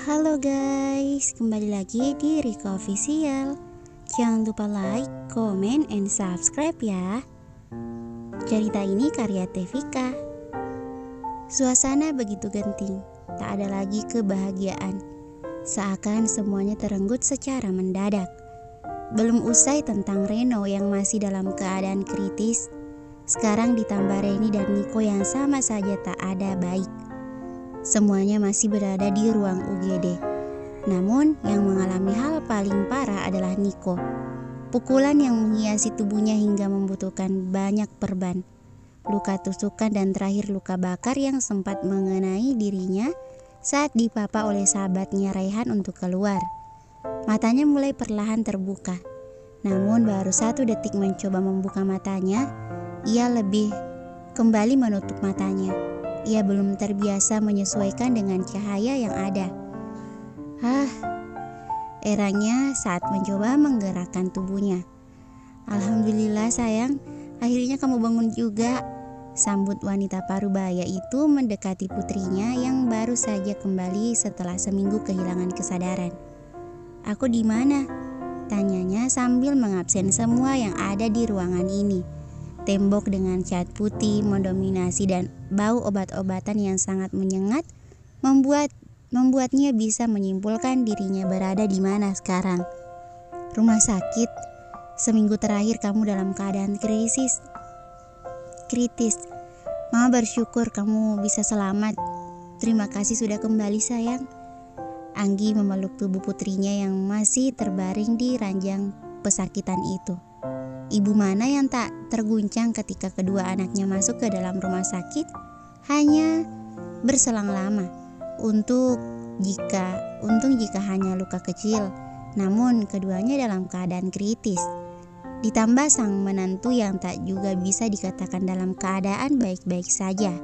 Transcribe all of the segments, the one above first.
Halo guys, kembali lagi di Rika Official. Jangan lupa like, comment, and subscribe ya. Cerita ini karya Tevika. Suasana begitu genting, tak ada lagi kebahagiaan. Seakan semuanya terenggut secara mendadak. Belum usai tentang Reno yang masih dalam keadaan kritis, sekarang ditambah Reni dan Niko yang sama saja tak ada baik. Semuanya masih berada di ruang UGD. Namun yang mengalami hal paling parah adalah Niko. Pukulan yang menghiasi tubuhnya hingga membutuhkan banyak perban. Luka tusukan dan terakhir luka bakar yang sempat mengenai dirinya saat dipapa oleh sahabatnya Raihan untuk keluar. Matanya mulai perlahan terbuka. Namun baru 1 detik mencoba membuka matanya, ia lebih kembali menutup matanya. Ia belum terbiasa menyesuaikan dengan cahaya yang ada. Eranya saat mencoba menggerakkan tubuhnya. Alhamdulillah sayang, akhirnya kamu bangun juga. Sambut wanita parubaya itu mendekati putrinya yang baru saja kembali setelah seminggu kehilangan kesadaran. Aku di mana? Tanyanya sambil mengabsen semua yang ada di ruangan ini. Tembok dengan cat putih mendominasi dan bau obat-obatan yang sangat menyengat membuatnya bisa menyimpulkan dirinya berada di mana sekarang. Rumah sakit. Seminggu terakhir kamu dalam keadaan kritis. Mama bersyukur kamu bisa selamat. Terima kasih sudah kembali sayang. Anggi memeluk tubuh putrinya yang masih terbaring di ranjang pesakitan itu. Ibu mana yang tak terguncang ketika kedua anaknya masuk ke dalam rumah sakit? Hanya berselang lama. Untung jika hanya luka kecil, namun keduanya dalam keadaan kritis. Ditambah sang menantu yang tak juga bisa dikatakan dalam keadaan baik-baik saja.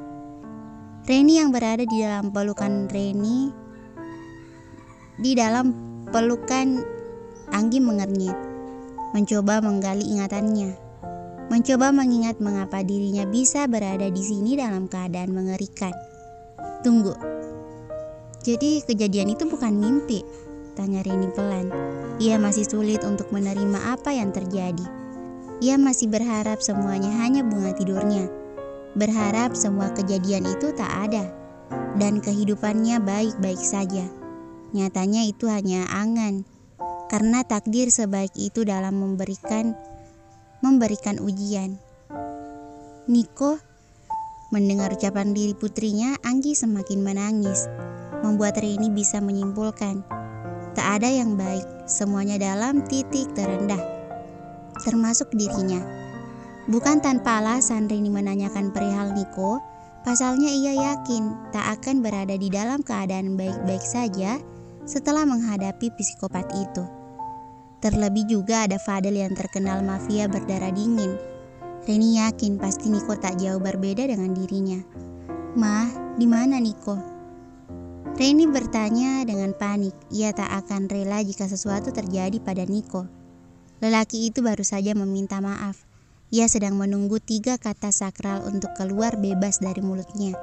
Reni yang berada di dalam pelukan Anggi mengernyit. Mencoba menggali ingatannya. Mencoba mengingat mengapa dirinya bisa berada di sini dalam keadaan mengerikan. Tunggu. Jadi kejadian itu bukan mimpi? Tanya Reni pelan. Ia masih sulit untuk menerima apa yang terjadi. Ia masih berharap semuanya hanya bunga tidurnya. Berharap semua kejadian itu tak ada. Dan kehidupannya baik-baik saja. Nyatanya itu hanya angan. Karena takdir sebaik itu dalam memberikan ujian. Niko mendengar ucapan diri putrinya, Anggi semakin menangis, membuat Reni bisa menyimpulkan tak ada yang baik, semuanya dalam titik terendah, termasuk dirinya. Bukan tanpa alasan Reni menanyakan perihal Niko, pasalnya ia yakin tak akan berada di dalam keadaan baik-baik saja setelah menghadapi psikopat itu. Terlebih juga ada Fadel yang terkenal mafia berdarah dingin. Reni yakin pasti Niko tak jauh berbeda dengan dirinya. Mah, di mana Niko? Reni bertanya dengan panik. Ia tak akan rela jika sesuatu terjadi pada Niko. Lelaki itu baru saja meminta maaf. Ia sedang menunggu 3 kata sakral untuk keluar bebas dari mulutnya.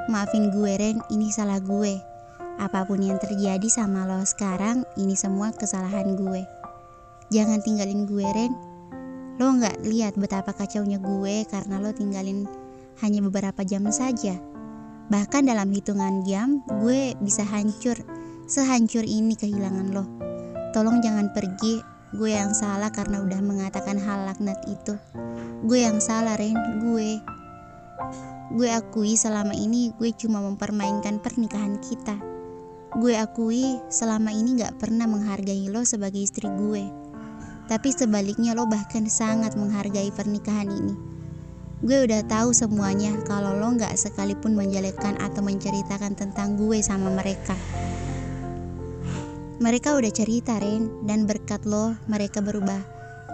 Maafin gue Ren, ini salah gue. Apapun yang terjadi sama lo sekarang, ini semua kesalahan gue. Jangan tinggalin gue Ren. Lo gak lihat betapa kacaunya gue karena lo tinggalin hanya beberapa jam saja. Bahkan dalam hitungan jam, gue bisa hancur. Sehancur ini kehilangan lo. Tolong jangan pergi. Gue yang salah karena udah mengatakan hal laknat itu. Gue yang salah Ren, Gue akui selama ini gue cuma mempermainkan pernikahan kita. Gue akui selama ini gak pernah menghargai lo sebagai istri gue. Tapi sebaliknya lo bahkan sangat menghargai pernikahan ini. Gue udah tahu semuanya kalau lo gak sekalipun menjelekkan atau menceritakan tentang gue sama mereka. Mereka udah cerita Ren, dan berkat lo mereka berubah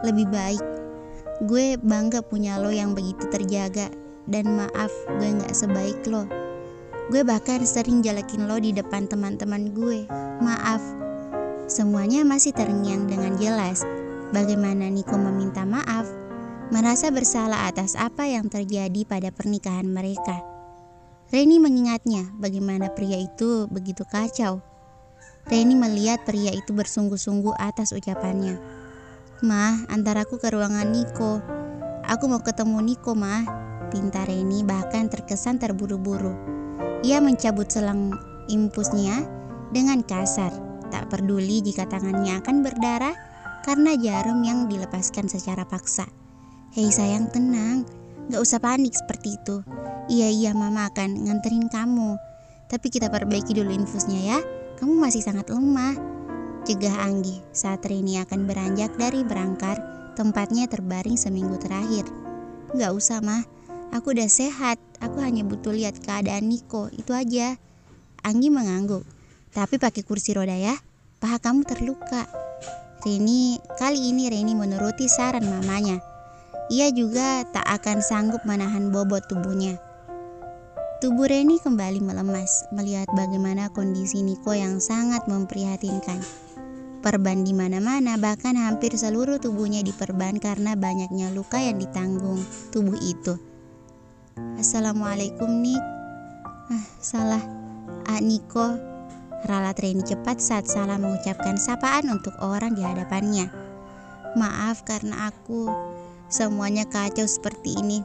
lebih baik. Gue bangga punya lo yang begitu terjaga. Dan maaf gue gak sebaik lo. Gue bahkan sering jelekin lo di depan teman-teman gue. Maaf. Semuanya masih terngiang dengan jelas. Bagaimana Niko meminta maaf, merasa bersalah atas apa yang terjadi pada pernikahan mereka. Reni mengingatnya bagaimana pria itu begitu kacau. Reni melihat pria itu bersungguh-sungguh atas ucapannya. "Mah, antar aku ke ruangan Niko. Aku mau ketemu Niko, Mah," pinta Reni bahkan terkesan terburu-buru. Ia mencabut selang impusnya dengan kasar, tak peduli jika tangannya akan berdarah karena jarum yang dilepaskan secara paksa. "Hei sayang, tenang, gak usah panik seperti itu. Iya, mama akan nganterin kamu. Tapi kita perbaiki dulu infusnya ya, kamu masih sangat lemah," cegah Anggi saat Reni akan beranjak dari berangkar, tempatnya terbaring seminggu terakhir. "Gak usah mah, aku udah sehat, aku hanya butuh lihat keadaan Niko, itu aja." Anggi mengangguk. "Tapi pakai kursi roda ya, paha kamu terluka." Kali ini Reni menuruti saran mamanya. Ia juga tak akan sanggup menahan bobot tubuhnya. Tubuh Reni kembali melemas melihat bagaimana kondisi Niko yang sangat memprihatinkan. Perban di mana-mana, bahkan hampir seluruh tubuhnya diperban karena banyaknya luka yang ditanggung tubuh itu. "Assalamualaikum, Nik." Salah. Niko," ralat Reni cepat saat salah mengucapkan sapaan untuk orang di hadapannya. "Maaf karena aku semuanya kacau seperti ini.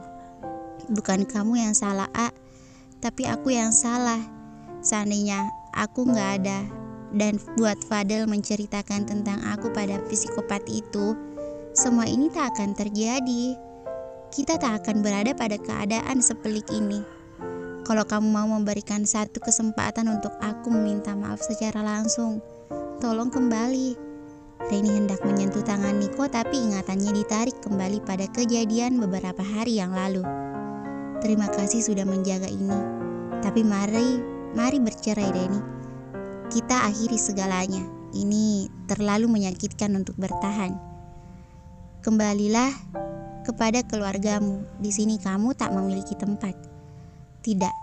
Bukan kamu yang salah, tapi aku yang salah. Seandainya aku gak ada dan buat Fadel menceritakan tentang aku pada psikopat itu, semua ini tak akan terjadi. Kita tak akan berada pada keadaan sepelik ini. Kalau kamu mau memberikan satu kesempatan untuk aku meminta maaf secara langsung, tolong kembali." Reni hendak menyentuh tangan Niko, tapi ingatannya ditarik kembali pada kejadian beberapa hari yang lalu. "Terima kasih sudah menjaga ini. Tapi mari bercerai, Reni. Kita akhiri segalanya. Ini terlalu menyakitkan untuk bertahan. Kembalilah kepada keluargamu. Di sini kamu tak memiliki tempat." "Tidak."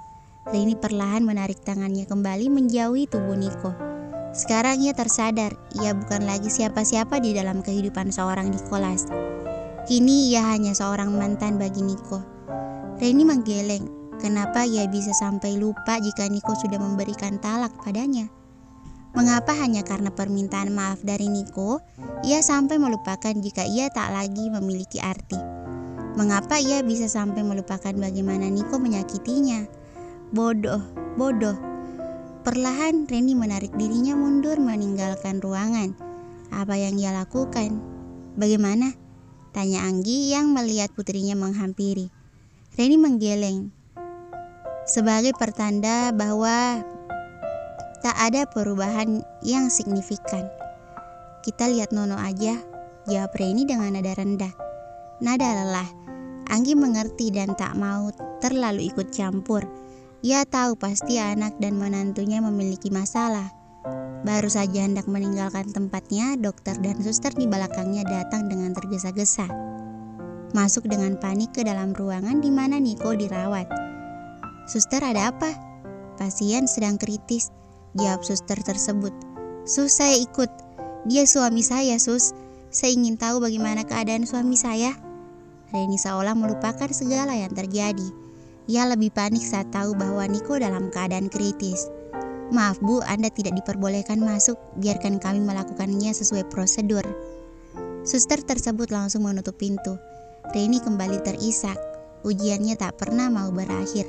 Reni perlahan menarik tangannya kembali menjauhi tubuh Niko. Sekarang ia tersadar, ia bukan lagi siapa-siapa di dalam kehidupan seorang Nicholas. Kini ia hanya seorang mantan bagi Niko. Reni menggeleng. Kenapa ia bisa sampai lupa jika Niko sudah memberikan talak padanya? Mengapa hanya karena permintaan maaf dari Niko, ia sampai melupakan jika ia tak lagi memiliki arti? Mengapa ia bisa sampai melupakan bagaimana Niko menyakitinya? Bodoh. Perlahan Reni menarik dirinya mundur meninggalkan ruangan. Apa yang ia lakukan? "Bagaimana?" tanya Anggi yang melihat putrinya menghampiri. Reni menggeleng sebagai pertanda bahwa tak ada perubahan yang signifikan. "Kita lihat Nono aja," jawab Reni dengan nada rendah, nada lelah. Anggi mengerti dan tak mau terlalu ikut campur. Ia tahu pasti anak dan menantunya memiliki masalah. Baru saja hendak meninggalkan tempatnya, dokter dan suster di belakangnya datang dengan tergesa-gesa. Masuk dengan panik ke dalam ruangan di mana Niko dirawat. "Suster, ada apa?" "Pasien sedang kritis," jawab suster tersebut. "Sus, saya ikut. Dia suami saya, Sus. Saya ingin tahu bagaimana keadaan suami saya." Reni seolah melupakan segala yang terjadi. Ia lebih panik saat tahu bahwa Niko dalam keadaan kritis. "Maaf Bu, Anda tidak diperbolehkan masuk. Biarkan kami melakukannya sesuai prosedur." Suster tersebut langsung menutup pintu. Reni kembali terisak. Ujiannya tak pernah mau berakhir.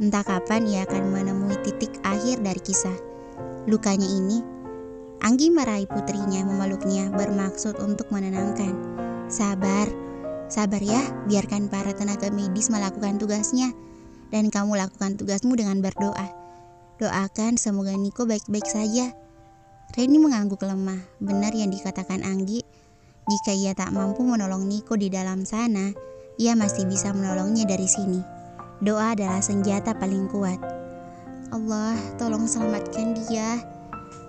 Entah kapan ia akan menemui titik akhir dari kisah lukanya ini. Anggi meraih putrinya, memeluknya, bermaksud untuk menenangkan. Sabar ya, biarkan para tenaga medis melakukan tugasnya, dan kamu lakukan tugasmu dengan berdoa. Doakan semoga Niko baik-baik saja." Reni mengangguk lemah. Benar yang dikatakan Anggi, jika ia tak mampu menolong Niko di dalam sana, ia masih bisa menolongnya dari sini. Doa adalah senjata paling kuat. "Allah, tolong selamatkan dia."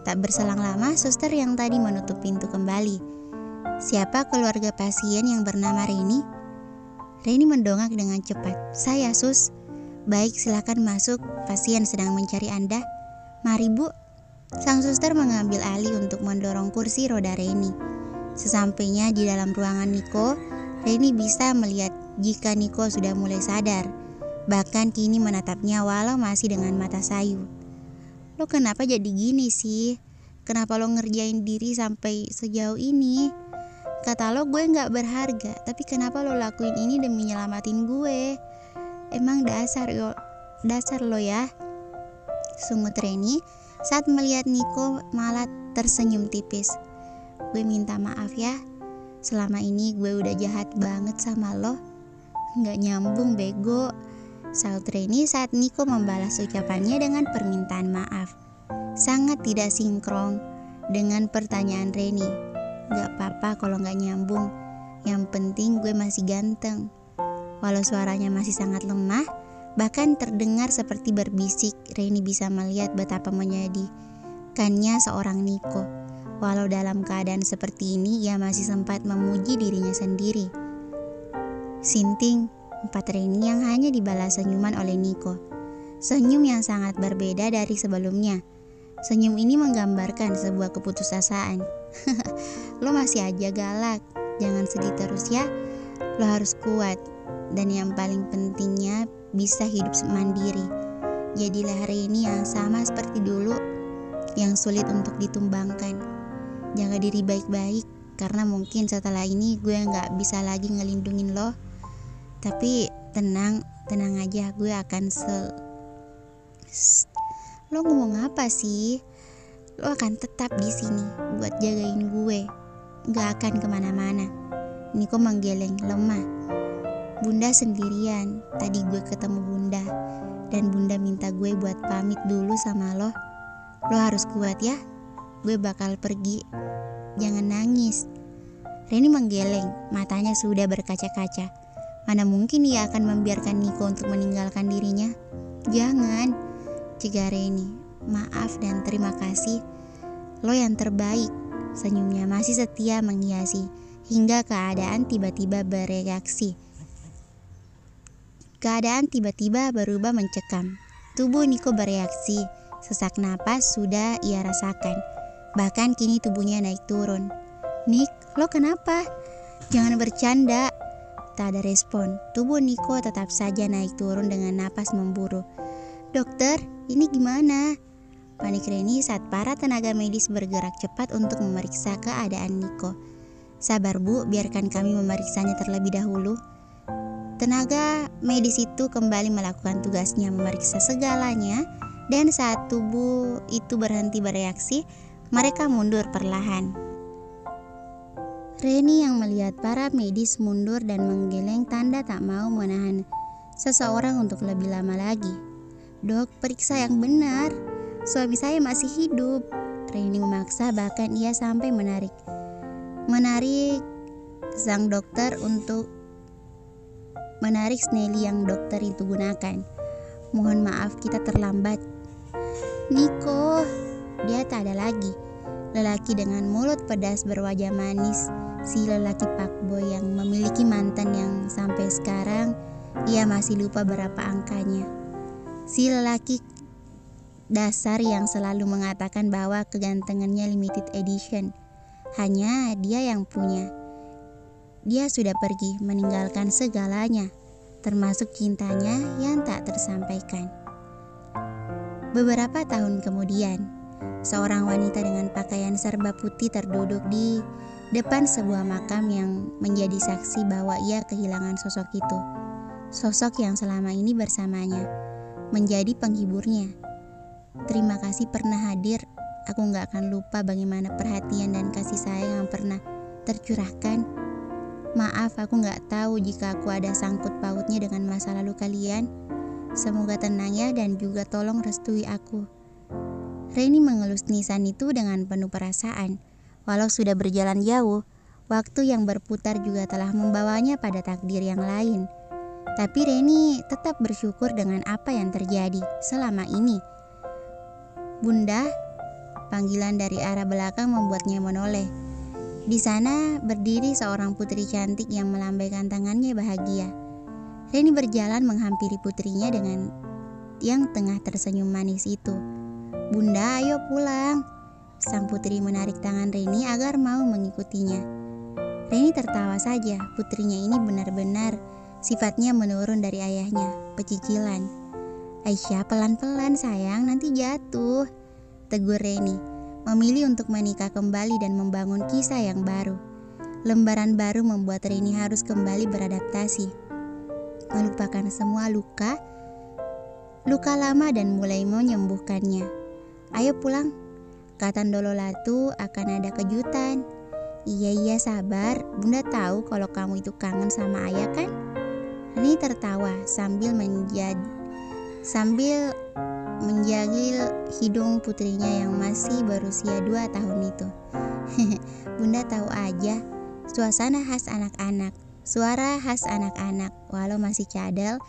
Tak berselang lama, suster yang tadi menutup pintu kembali. "Siapa keluarga pasien yang bernama Reni?" Reni mendongak dengan cepat. "Saya, Sus." "Baik, silakan masuk. Pasien sedang mencari Anda." "Mari, Bu." Sang suster mengambil alih untuk mendorong kursi roda Reni. Sesampainya di dalam ruangan Niko, Reni bisa melihat jika Niko sudah mulai sadar. Bahkan kini menatapnya walau masih dengan mata sayu. Lo kenapa jadi gini sih? Kenapa lo ngerjain diri sampai sejauh ini? Kata lo gue gak berharga, tapi kenapa lo lakuin ini demi nyelamatin gue? Emang dasar lo ya. Sungut Reni saat melihat Niko malah tersenyum tipis. Gue minta maaf ya, selama ini gue udah jahat banget sama lo. Gak nyambung bego, saut Reni saat Niko membalas ucapannya dengan permintaan maaf. Sangat tidak sinkron dengan pertanyaan Reni. Gak apa-apa kalau gak nyambung, yang penting gue masih ganteng. Walau suaranya masih sangat lemah, bahkan terdengar seperti berbisik, Reni bisa melihat betapa menyedihkannya seorang Niko. Walau dalam keadaan seperti ini, ia masih sempat memuji dirinya sendiri. Sinting, empat Reni yang hanya dibalas senyuman oleh Niko. Senyum yang sangat berbeda dari sebelumnya. Senyum ini menggambarkan sebuah keputusasaan. Lo masih aja galak, jangan sedih terus ya. Lo harus kuat, dan yang paling pentingnya bisa hidup mandiri. Jadilah Reni yang sama seperti dulu, yang sulit untuk ditumbangkan. Jaga diri baik-baik, karena mungkin setelah ini gue gak bisa lagi ngelindungin lo. Tapi tenang aja, gue akan Lo ngomong apa sih? Lo akan tetap di sini buat jagain gue, gak akan kemana-mana. Niko menggeleng lemah. Bunda sendirian, tadi gue ketemu Bunda, dan Bunda minta gue buat pamit dulu sama lo. Lo harus kuat ya, gue bakal pergi, jangan nangis. Reni menggeleng, matanya sudah berkaca-kaca. Mana mungkin ia akan membiarkan Niko untuk meninggalkan dirinya? Jangan, cegah Reni. Maaf dan terima kasih, lo yang terbaik. Senyumnya masih setia menghiasi, hingga keadaan tiba-tiba bereaksi. Keadaan tiba-tiba berubah mencekam. Tubuh Niko bereaksi, sesak napas sudah ia rasakan. Bahkan kini tubuhnya naik turun. Nik, lo kenapa? Jangan bercanda. Tak ada respon. Tubuh Niko tetap saja naik turun dengan napas memburu. Dokter, ini gimana? Panik Reni saat para tenaga medis bergerak cepat untuk memeriksa keadaan Niko. Sabar bu, biarkan kami memeriksanya terlebih dahulu. Tenaga medis itu kembali melakukan tugasnya memeriksa segalanya, dan saat tubuh itu berhenti bereaksi, mereka mundur perlahan. Reni yang melihat para medis mundur dan menggeleng tanda tak mau menahan seseorang untuk lebih lama lagi. Dok, periksa yang benar. Suami saya masih hidup. Reni memaksa, bahkan ia sampai menarik sang dokter untuk menarik Snelly yang dokter itu gunakan. Mohon maaf kita terlambat. Niko, dia tak ada lagi. Lelaki dengan mulut pedas berwajah manis, si lelaki fuckboy yang memiliki mantan yang sampai sekarang ia masih lupa berapa angkanya. Si lelaki dasar yang selalu mengatakan bahwa kegantengannya limited edition, hanya dia yang punya. Dia sudah pergi meninggalkan segalanya, termasuk cintanya yang tak tersampaikan. Beberapa tahun kemudian, seorang wanita dengan pakaian serba putih terduduk di depan sebuah makam yang menjadi saksi bahwa ia kehilangan sosok itu. Sosok yang selama ini bersamanya, menjadi penghiburnya. Terima kasih pernah hadir. Aku gak akan lupa bagaimana perhatian dan kasih sayang yang pernah tercurahkan. Maaf, aku gak tahu jika aku ada sangkut pautnya dengan masa lalu kalian. Semoga tenang ya, dan juga tolong restui aku. Reni mengelus nisan itu dengan penuh perasaan. Walau sudah berjalan jauh, waktu yang berputar juga telah membawanya pada takdir yang lain. Tapi Reni tetap bersyukur dengan apa yang terjadi selama ini. Bunda, panggilan dari arah belakang membuatnya menoleh. Di sana berdiri seorang putri cantik yang melambaikan tangannya bahagia. Reni berjalan menghampiri putrinya dengan yang tengah tersenyum manis itu. Bunda, ayo pulang. Sang putri menarik tangan Reni agar mau mengikutinya. Reni tertawa saja, putrinya ini benar-benar Sifatnya menurun dari ayahnya, pecicilan. "Aisyah, pelan-pelan sayang, nanti jatuh," tegur Reni, memilih untuk menikah kembali dan membangun kisah yang baru. Lembaran baru membuat Reni harus kembali beradaptasi, melupakan semua luka lama dan mulai menyembuhkannya. "Ayo pulang, kata Ndololatu, akan ada kejutan." Iya sabar, Bunda tahu kalau kamu itu kangen sama ayah kan?" Reni tertawa sambil menjagil hidung putrinya yang masih berusia 2 tahun itu. "Bunda tahu aja, suasana khas anak-anak, suara khas anak-anak. Walau masih cadel,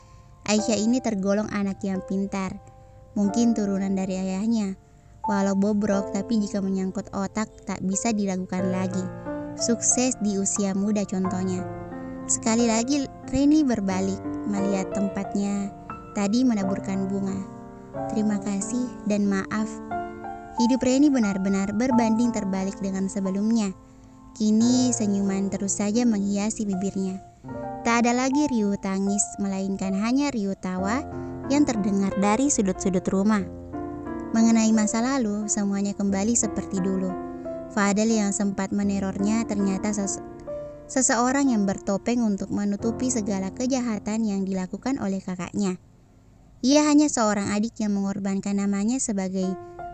Aisyah ini tergolong anak yang pintar. Mungkin turunan dari ayahnya. Walau bobrok, tapi jika menyangkut otak tak bisa diragukan lagi. Sukses di usia muda contohnya." Sekali lagi Reni berbalik melihat tempatnya tadi menaburkan bunga. "Terima kasih dan maaf." Hidup Reni benar-benar berbanding terbalik dengan sebelumnya. Kini senyuman terus saja menghiasi bibirnya. Tak ada lagi riuh tangis, melainkan hanya riuh tawa yang terdengar dari sudut-sudut rumah. Mengenai masa lalu, semuanya kembali seperti dulu. Fadel yang sempat menerornya ternyata seseorang yang bertopeng untuk menutupi segala kejahatan yang dilakukan oleh kakaknya. Ia hanya seorang adik yang mengorbankan namanya sebagai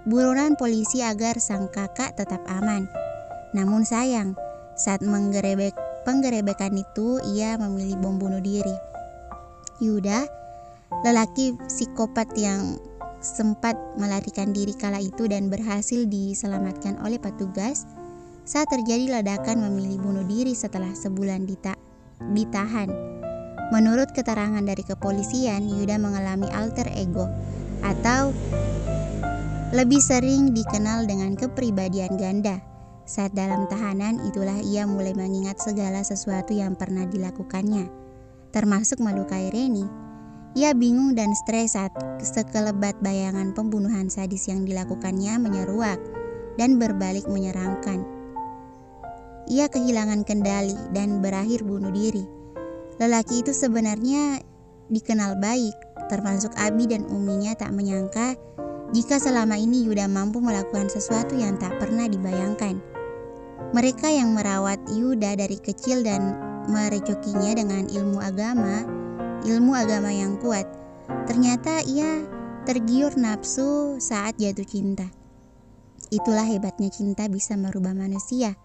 buronan polisi agar sang kakak tetap aman. Namun sayang, saat penggerebekan itu ia memilih bom bunuh diri. Yuda, lelaki psikopat yang sempat melarikan diri kala itu dan berhasil diselamatkan oleh petugas, saat terjadi ledakan memilih bunuh diri setelah sebulan ditahan. Menurut keterangan dari kepolisian, Yuda mengalami alter ego atau lebih sering dikenal dengan kepribadian ganda. Saat dalam tahanan, itulah ia mulai mengingat segala sesuatu yang pernah dilakukannya, termasuk melukai Reni. Ia bingung dan stres saat sekelebat bayangan pembunuhan sadis yang dilakukannya menyeruak dan berbalik menyerangkan. Ia kehilangan kendali dan berakhir bunuh diri. Lelaki itu sebenarnya dikenal baik, termasuk Abi dan Uminya tak menyangka jika selama ini Yuda mampu melakukan sesuatu yang tak pernah dibayangkan. Mereka yang merawat Yuda dari kecil dan merecokinya dengan ilmu agama yang kuat, ternyata ia tergiur nafsu saat jatuh cinta. Itulah hebatnya cinta bisa merubah manusia.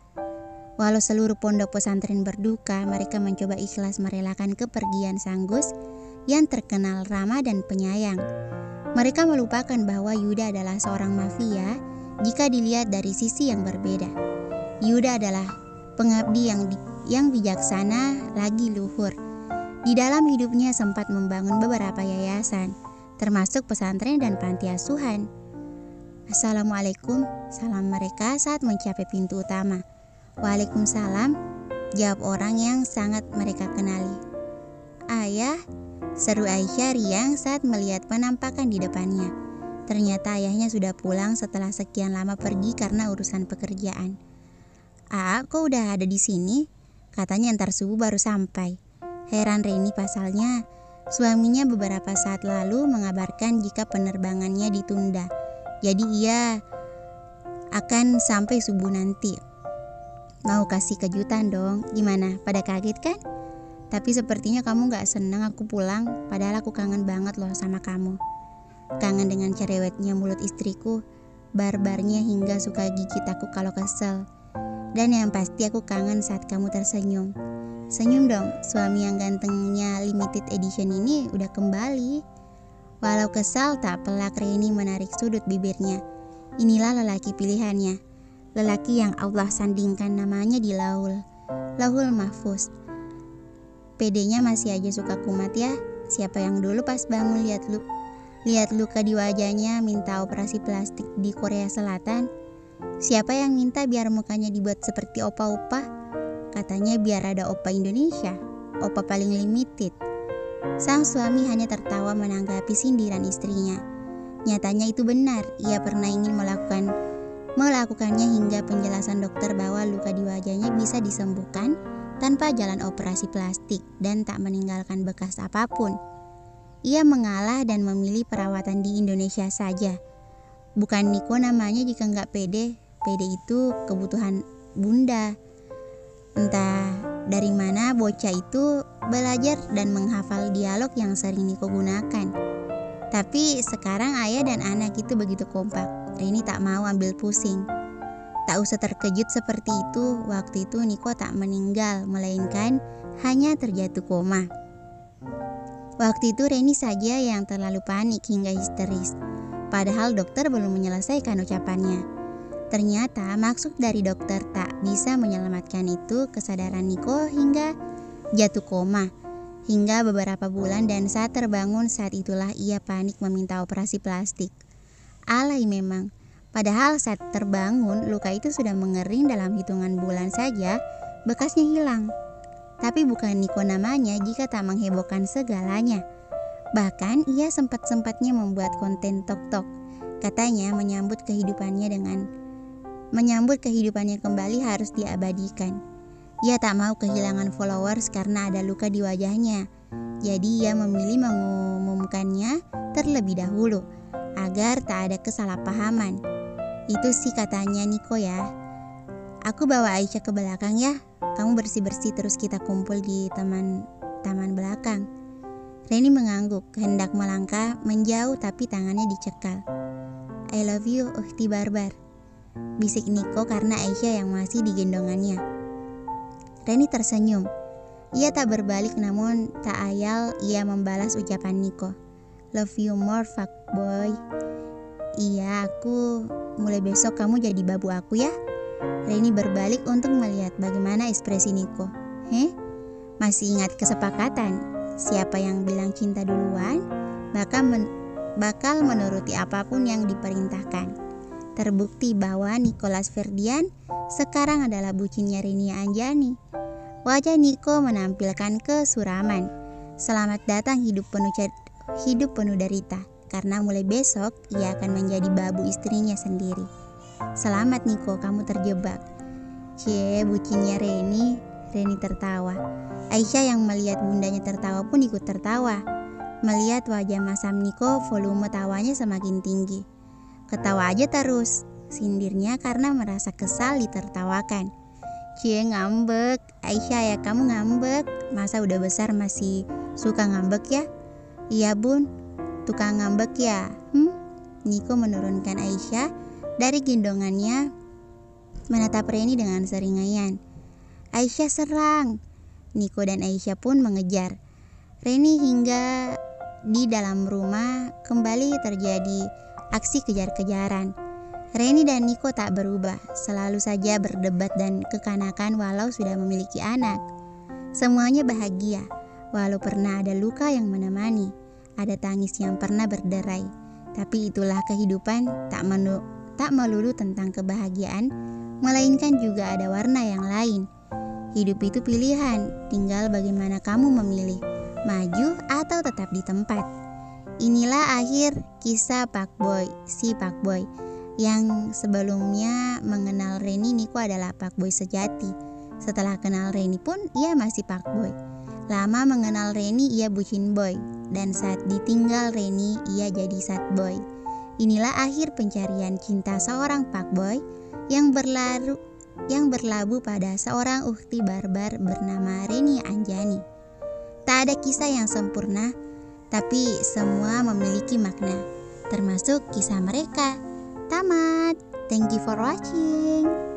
Walau seluruh pondok pesantren berduka, mereka mencoba ikhlas merelakan kepergian sang Gus yang terkenal ramah dan penyayang. Mereka melupakan bahwa Yuda adalah seorang mafia jika dilihat dari sisi yang berbeda. Yuda adalah pengabdi yang bijaksana lagi luhur. Di dalam hidupnya sempat membangun beberapa yayasan, termasuk pesantren dan panti asuhan. "Assalamualaikum," salam mereka saat mencapai pintu utama. "Waalaikumsalam," jawab orang yang sangat mereka kenali. "Ayah," seru Aisyah riang saat melihat penampakan di depannya. Ternyata ayahnya sudah pulang setelah sekian lama pergi karena urusan pekerjaan. Kok udah ada di sini?" Katanya ntar subuh baru sampai. Heran Reni pasalnya, suaminya beberapa saat lalu mengabarkan jika penerbangannya ditunda. Jadi ia akan sampai subuh nanti. Mau kasih kejutan dong. Gimana? Pada kaget kan? Tapi sepertinya kamu gak senang aku pulang, padahal aku kangen banget loh sama kamu. Kangen dengan cerewetnya mulut istriku, barbarnya hingga suka gigit aku kalau kesel. Dan yang pasti aku kangen saat kamu tersenyum. Senyum dong, suami yang gantengnya limited edition ini udah kembali. Walau kesal, tak pelak Reni menarik sudut bibirnya. Inilah lelaki pilihannya. Lelaki yang Allah sandingkan namanya di Lauhul Mahfuz. Pedenya masih aja suka kumat ya. Siapa yang dulu pas bangun lihat luka di wajahnya minta operasi plastik di Korea Selatan? Siapa yang minta biar mukanya dibuat seperti opa-opa? Katanya biar ada opa Indonesia, opa paling limited. Sang suami hanya tertawa menanggapi sindiran istrinya. Nyatanya itu benar, ia pernah ingin melakukannya hingga penjelasan dokter bahwa luka di wajahnya bisa disembuhkan tanpa jalan operasi plastik dan tak meninggalkan bekas apapun. Ia mengalah dan memilih perawatan di Indonesia saja. Bukan Niko namanya jika nggak pede. Pede itu kebutuhan bunda. Entah dari mana bocah itu belajar dan menghafal dialog yang sering Niko gunakan. Tapi sekarang ayah dan anak itu begitu kompak. Reni tak mau ambil pusing. Tak usah terkejut seperti itu. Waktu itu Niko tak meninggal, melainkan hanya terjatuh koma. Waktu itu Reni saja yang terlalu panik hingga histeris. Padahal dokter belum menyelesaikan ucapannya. Ternyata maksud dari dokter tak bisa menyelamatkan itu kesadaran Niko hingga jatuh koma. Hingga beberapa bulan dan saat terbangun saat itulah ia panik meminta operasi plastik. Alay memang. Padahal saat terbangun luka itu sudah mengering dalam hitungan bulan saja bekasnya hilang. Tapi bukan Niko namanya jika tak menghebohkan segalanya. Bahkan ia sempat-sempatnya membuat konten tok-tok. Katanya menyambut kehidupannya kembali harus diabadikan. Ia tak mau kehilangan followers karena ada luka di wajahnya. Jadi ia memilih mengumumkannya terlebih dahulu agar tak ada kesalahpahaman. Itu sih katanya Niko ya. Aku bawa Aisyah ke belakang ya. Kamu bersih-bersih terus kita kumpul di taman belakang. Reni mengangguk, hendak melangkah menjauh tapi tangannya dicekal. I love you, Ukhti Barbar, bisik Niko karena Aisyah yang masih digendongannya. Reni tersenyum. Ia tak berbalik namun tak ayal ia membalas ucapan Niko. Love you more, fuckboy. Iya, aku mulai besok kamu jadi babu aku ya. Reni berbalik untuk melihat bagaimana ekspresi Niko. Masih ingat kesepakatan? Siapa yang bilang cinta duluan bakal menuruti apapun yang diperintahkan. Terbukti bahwa Nicholas Ferdian sekarang adalah bucinnya Reni Anjani. Wajah Niko menampilkan kesuraman. Selamat datang hidup penuh derita. Karena mulai besok ia akan menjadi babu istrinya sendiri. Selamat Niko, kamu terjebak. Cie, bucinnya Reni tertawa. Aisyah yang melihat bundanya tertawa pun ikut tertawa. Melihat wajah masam Niko, volume tawanya semakin tinggi. Ketawa aja terus, sindirnya karena merasa kesal ditertawakan. Cie, ngambek. Aisyah ya, kamu ngambek. Masa udah besar masih suka ngambek ya? Iya bun, tukang ngambek ya. Niko menurunkan Aisyah dari gendongannya, menatap Reni dengan seringayan. Aisyah serang. Niko dan Aisyah pun mengejar Reni hingga di dalam rumah kembali terjadi aksi kejar-kejaran. Reni dan Niko tak berubah, selalu saja berdebat dan kekanakan walau sudah memiliki anak. Semuanya bahagia, walau pernah ada luka yang menemani, ada tangis yang pernah berderai. Tapi itulah kehidupan, tak melulu tentang kebahagiaan, melainkan juga ada warna yang lain. Hidup itu pilihan, tinggal bagaimana kamu memilih, maju atau tetap di tempat. Inilah akhir kisah si Pakboy, yang sebelumnya mengenal Reni. Niko adalah Pakboy sejati. Setelah kenal Reni pun ia masih Pakboy. Lama mengenal Reni ia bucin boy, dan saat ditinggal Reni ia jadi sad boy. Inilah akhir pencarian cinta seorang Pakboy yang berlabuh pada seorang ukhti barbar bernama Reni Anjani. Tak ada kisah yang sempurna, tapi semua memiliki makna, termasuk kisah mereka. Tamat. Thank you for watching.